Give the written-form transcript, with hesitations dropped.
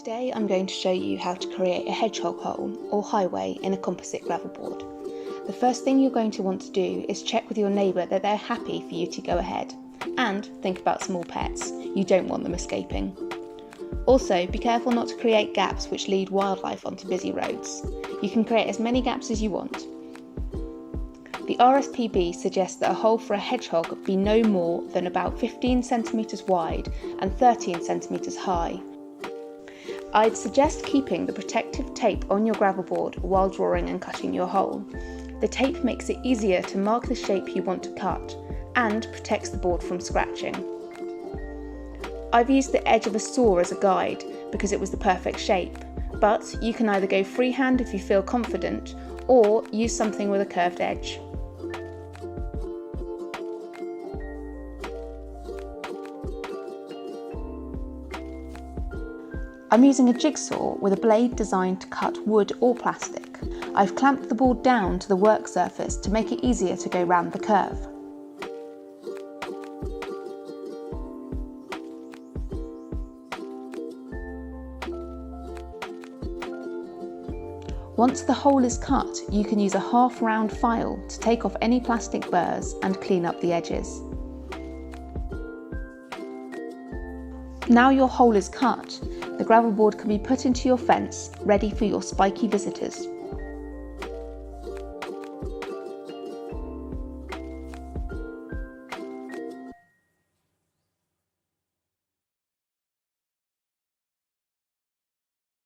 Today I'm going to show you how to create a hedgehog hole or highway in a composite gravel board. The first thing you're going to want to do is check with your neighbour that they're happy for you to go ahead, and think about small pets, you don't want them escaping. Also, be careful not to create gaps which lead wildlife onto busy roads. You can create as many gaps as you want. The RSPB suggests that a hole for a hedgehog be no more than about 15 centimetres wide and 13 centimetres high. I'd suggest keeping the protective tape on your gravel board while drawing and cutting your hole. The tape makes it easier to mark the shape you want to cut and protects the board from scratching. I've used the edge of a saw as a guide because it was the perfect shape, but you can either go freehand if you feel confident or use something with a curved edge. I'm using a jigsaw with a blade designed to cut wood or plastic. I've clamped the board down to the work surface to make it easier to go round the curve. Once the hole is cut, you can use a half-round file to take off any plastic burrs and clean up the edges. Now your hole is cut, the gravel board can be put into your fence, ready for your spiky visitors.